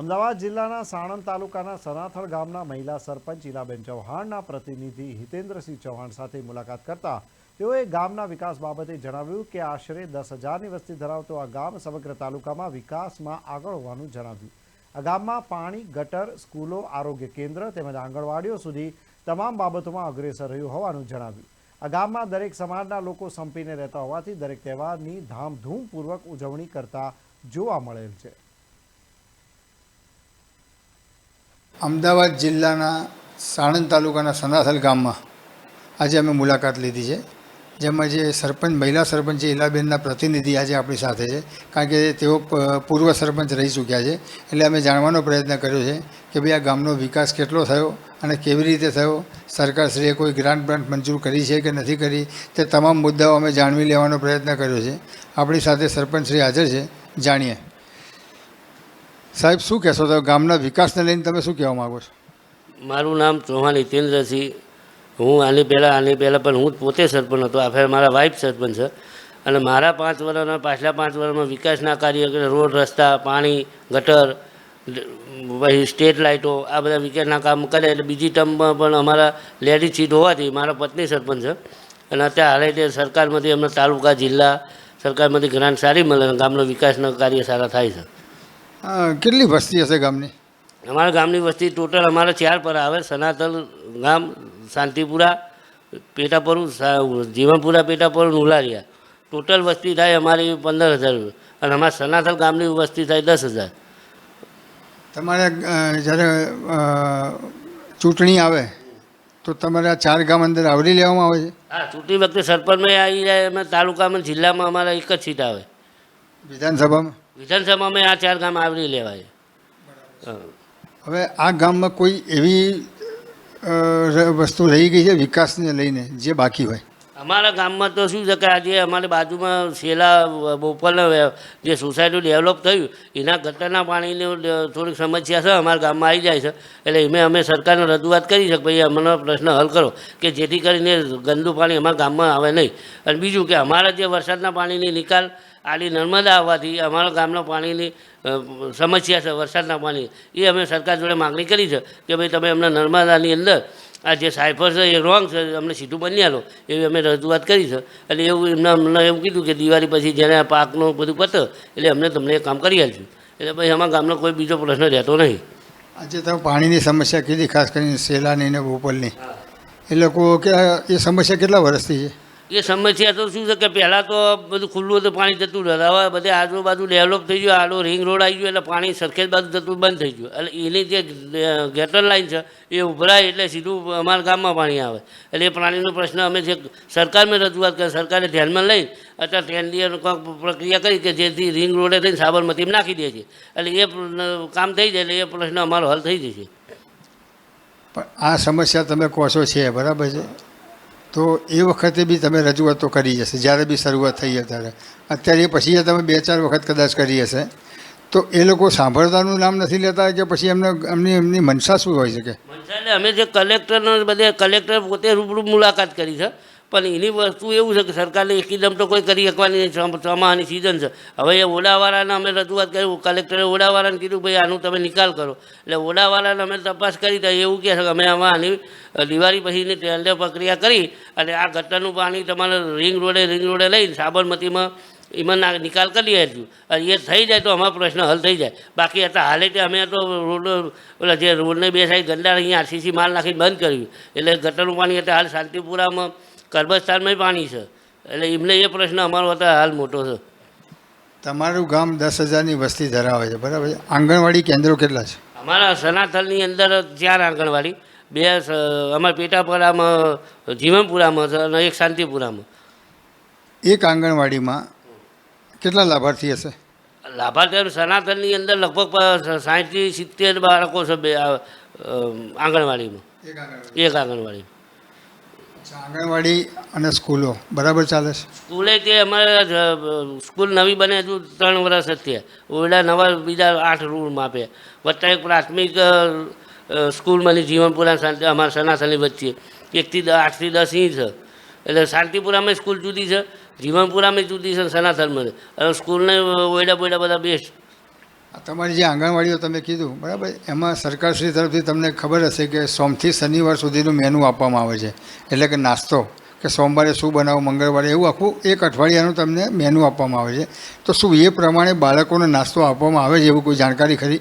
અમદાવાદ જિલ્લાના સાણંદ તાલુકાના સનાથલ ગામના મહિલા સરપંચ ઈલાબેન ચૌહાણના પ્રતિનિધિ હિતેન્દ્રસિંહ ચૌહાણ સાથે મુલાકાત કરતા તેઓએ ગામના વિકાસ બાબતે જણાવ્યું કે આશરે 10,000ની વસ્તી ધરાવતો આ ગામ સમગ્ર તાલુકામાં વિકાસમાં આગળ હોવાનું જણાવ્યું। આ ગામમાં પાણી, ગટર, સ્કૂલો, આરોગ્ય કેન્દ્ર તેમજ આંગણવાડીઓ સુધી તમામ બાબતોમાં અગ્રેસર રહ્યું હોવાનું જણાવ્યું। આ ગામમાં દરેક સમાજના લોકો સંપીને રહેતા હોવાથી દરેક તહેવારની ધામધૂમપૂર્વક ઉજવણી કરતા જોવા મળેલ છે। અમદાવાદ જિલ્લાના સાણંદ તાલુકાના સનાથલ ગામમાં આજે અમે મુલાકાત લીધી છે, જેમાં જે સરપંચ મહિલા સરપંચ છે ઈલાબેનના પ્રતિનિધિ આજે આપણી સાથે છે, કારણ કે તેઓ પૂર્વ સરપંચ રહી ચૂક્યા છે। એટલે અમે જાણવાનો પ્રયત્ન કર્યો છે કે ભાઈ આ ગામનો વિકાસ કેટલો થયો અને કેવી રીતે થયો, સરકારશ્રીએ કોઈ ગ્રાન્ટ મંજૂર કરી છે કે નથી કરી, તે તમામ મુદ્દાઓ અમે જાણવી લેવાનો પ્રયત્ન કર્યો છે। આપણી સાથે સરપંચશ્રી હાજર છે, જાણીએ। સાહેબ, શું કહેશો? તો ગામના વિકાસને લઈને તમે શું કહેવા માગો છો? મારું નામ ચૌહાણ હિતેન્દ્રસિંહ। હું આની પહેલાં પણ હું પોતે સરપંચ હતો। આ ફેર મારા વાઇફ સરપંચ છે અને મારા 5 વર્ષના પાછલા 5 વર્ષમાં વિકાસના કાર્ય, રોડ, રસ્તા, પાણી, ગટર, પછી સ્ટ્રીટ લાઇટો, આ બધા વિકાસના કામ કરે। એટલે બીજી ટર્મમાં પણ અમારા લેડીઝ સીટ હોવાથી મારા પત્ની સરપંચ છે અને અત્યારે હાલે તે સરકારમાંથી અમને તાલુકા, જિલ્લા સરકારમાંથી ગ્રાન્ટ સારી મળે અને ગામનો વિકાસના કાર્ય સારા થાય છે। કેટલી વસ્તી હશે ગામની? અમારા ગામની વસ્તી ટોટલ અમારે 4 પર આવે: સનાથલ ગામ, શાંતિપુરા, પેટાપરું, જીવનપુરા, પેટાપરું, ઉલારિયા। ટોટલ વસ્તી થાય અમારી 15,000 અને અમારા સનાથલ ગામની વસ્તી થાય 10,000। તમારે જ્યારે ચૂંટણી આવે તો તમારે આ 4 ગામ અંદર આવરી લેવામાં આવે છે? હા, ચૂંટણી વખતે સરપંચમાં આવી જાય, અમે તાલુકામાં, જિલ્લામાં અમારા એક જ સીટ આવે। વિધાનસભામાં વિધાનસભામાં આ 4 ગામ આવરી લેવાય। હવે આ ગામમાં કોઈ એવી વસ્તુ રહી ગઈ છે વિકાસને લઈને જે બાકી હોય? અમારા ગામમાં તો શું છે કે આજે અમારી બાજુમાં શેલા બોપલના જે સોસાયટી ડેવલપ થયું એના ગટરના પાણીની થોડીક સમસ્યા છે, અમારા ગામમાં આવી જાય છે। એટલે અમે સરકારને રજૂઆત કરી છે કે ભાઈ અમને પ્રશ્ન હલ કરો કે જેથી કરીને ગંદુ પાણી અમારા ગામમાં આવે નહીં। અને બીજું કે અમારા જે વરસાદના પાણીની નિકાલ આલી નર્મદા આવવાથી અમારા ગામના પાણીની સમસ્યા છે, વરસાદના પાણી, એ અમે સરકાર જોડે માગણી કરી છે કે ભાઈ તમે અમને નર્મદાની અંદર આ જે સાયફર છે એ રોંગ છે, અમને સીધું બની આલો, એવી અમે રજૂઆત કરી છે। એટલે એવું અમને એવું કીધું કે દિવાળી પછી જેને પાકનું બધું પતે એટલે અમને તમને એ કામ કરી આવીશું। એટલે ભાઈ અમારા ગામનો કોઈ બીજો પ્રશ્ન રહેતો નહીં। આજે તમે પાણીની સમસ્યા કીધી, ખાસ કરીને શેલાની ને બોપલની, એ લોકો કે એ સમસ્યા કેટલા વર્ષથી છે? એ સમસ્યા તો શું છે કે પહેલાં તો બધું ખુલ્લું હતું, પાણી જતું રહે। હવે બધે આજુબાજુ ડેવલપ થઈ ગયું, આડો રિંગ રોડ આવી ગયો એટલે પાણી સરખેજ બાજુ જતું બંધ થઈ ગયું। એટલે એની જે ગટર લાઈન છે એ ઉભરાય એટલે સીધું અમારા ગામમાં પાણી આવે। એટલે એ પાણીનો પ્રશ્ન અમે જે સરકારમાં રજૂઆત કરી, સરકારે ધ્યાનમાં લઈ અત્યારે ટેન્ડરની પ્રક્રિયા કરી કે જેથી રિંગ રોડે થઈને સાબરમતીમાં નાખી દે છે। એટલે એ કામ થઈ જાય એટલે એ પ્રશ્ન અમારો હલ થઈ જશે। પણ આ સમસ્યા તમે કહો છો છે, બરાબર છે, તો એ વખતે બી તમે રજૂઆતો કરી હશે જ્યારે બી શરૂઆત થઈ છે ત્યારે? અત્યારે એ પછી તમે 2-4 વખત કદાચ કરી હશે, તો એ લોકો સાંભળતાનું નામ નથી લેતા કે પછી એમની મનસા શું હોય છે? કે મનસા એટલે અમે જે કલેક્ટર પોતે રૂબરૂ મુલાકાત કરી છે, પણ એની વસ્તુ એવું છે કે સરકારને એકદમ તો કોઈ કરી શકવાની ચોમાસાની સિઝન છે। હવે એ ઓડાવાળાને અમે રજૂઆત કરી, કલેક્ટરે ઓડાવાળાને કીધું ભાઈ આનું તમે નિકાલ કરો। એટલે ઓડાવાળાને અમે તપાસ કરી તો એવું કહે છે કે અમે આમાં આની દિવાળી પછીની ટેન્ડર પ્રક્રિયા કરી અને આ ગટરનું પાણી તમારે રિંગ રોડે લઈને સાબરમતીમાં એમાં નિકાલ કરી આવીશું અને એ થઈ જાય તો અમારો પ્રશ્ન હલ થઈ જાય। બાકી અત્યારે હાલે તે અમે તો ઓલા જે રોડને 2 સાઈડ ગંડાળ અહીંયા આરસીસી માલ નાખીને બંધ કર્યું, એટલે ગટરનું પાણી અત્યારે હાલ શાંતિપુરામાં, કરબસ્તાનમાં પાણી છે। એટલે એમને એ પ્રશ્ન અમારો અત્યારે હાલ મોટો છે। તમારું ગામ 10,000ની વસ્તી ધરાવે છે, બરાબર છે? આંગણવાડી કેન્દ્રો કેટલા છે? અમારા સનાથલની અંદર 4 આંગણવાડી, 2 અમારા પેટાપરામાં, જીવનપુરામાં છે અને એક શાંતિપુરામાં। એક આંગણવાડીમાં કેટલા લાભાર્થી હશે? લાભાર્થી સનાતનની અંદર લગભગ 60થી 70 બાળકો છે આંગણવાડીમાં, એક આંગણવાડી। આંગણવાડી અને સ્કૂલો બરાબર ચાલે છે? સ્કૂલે તે અમારે સ્કૂલ નવી બને હજુ 3 વર્ષ જ થયા, ઓરડા નવા બીજા 8 રૂમ આપ્યા, વત્તા એક પ્રાથમિક સ્કૂલ મળી જીવનપુરા અમારા સનાતનની વચ્ચે 8થી 10 ઇંચ છે। એટલે શાંતિપુરામાં સ્કૂલ જુદી છે, જીવનપુરામાં જુદી છે, સનાતનમાં, અને સ્કૂલને ઓયડા બોયડા બધા બેસ્ટ। આ તમારી જે આંગણવાડીઓ તમે કીધું બરાબર, એમાં સરકારશ્રી તરફથી તમને ખબર હશે કે સોમથી શનિવાર સુધીનું મેનુ આપવામાં આવે છે, એટલે કે નાસ્તો કે સોમવારે શું બનાવો, મંગળવારે, એવું આખું એક અઠવાડિયાનું તમને મેનુ આપવામાં આવે છે. તો શું એ પ્રમાણે બાળકોને નાસ્તો આપવામાં આવે છે, એવું કોઈ જાણકારી ખરી?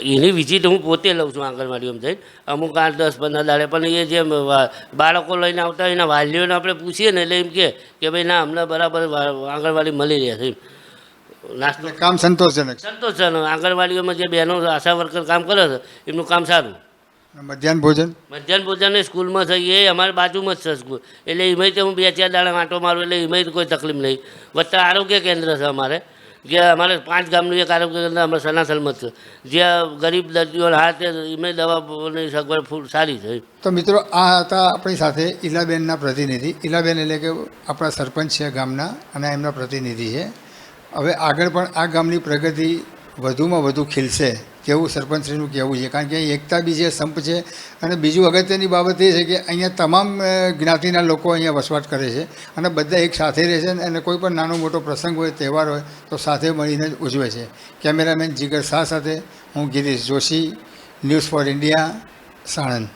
એની વિઝિટ હું પોતે લઉં છું આંગણવાડીમાં જઈને, અમુક 8-10-15 દાડે. પણ એ જે બાળકો લઈને આવતા હોય એના વાલીઓને આપણે પૂછીએ ને એટલે એમ કે ભાઈ ના અમને બરાબર આંગણવાડી મળી રહે છે. નાસ્તો કામ સંતોષજનક. સંતોષજનક. આંગણવાડીઓમાં જે બહેનો આશા વર્કર કામ કરે છે એમનું કામ સારું. મધ્યાહન ભોજન મધ્યાહન એ સ્કૂલમાં થઈ, એ અમારી બાજુમાં જ છે સ્કૂલ, એટલે એમાંય તો હું 2-4 દાડા આંટો મારું એટલે એમાંય કોઈ તકલીફ નહીં. વત્તા આરોગ્ય કેન્દ્ર છે અમારે, જે અમારે 5 ગામનું એક આરોગ્ય કેન્દ્ર અમારે સનાથલમાં જ છે, જ્યાં ગરીબ દર્દીઓ હાથે એમાંય દવાની સગવડ ફૂલ સારી છે. તો મિત્રો, આ હતા આપણી સાથે ઈલાબેનના પ્રતિનિધિ. ઈલાબેન એટલે કે આપણા સરપંચ છે ગામના અને એમના પ્રતિનિધિ છે. હવે આગળ પણ આ ગામની પ્રગતિ વધુમાં વધુ ખીલશે તેવું સરપંચશ્રીનું કહેવું છે, કારણ કે અહીં એકતા બી છે, સંપ છે. અને બીજું અગત્યની બાબત એ છે કે અહીંયા તમામ જ્ઞાતિના લોકો અહીંયા વસવાટ કરે છે અને બધા એક સાથે રહે છે અને કોઈ પણ નાનો મોટો પ્રસંગ હોય, તહેવાર હોય તો સાથે મળીને જ ઉજવે છે. કેમેરામેન જીગર શાહ સાથે હું Girish Joshi, news for India, Sanand.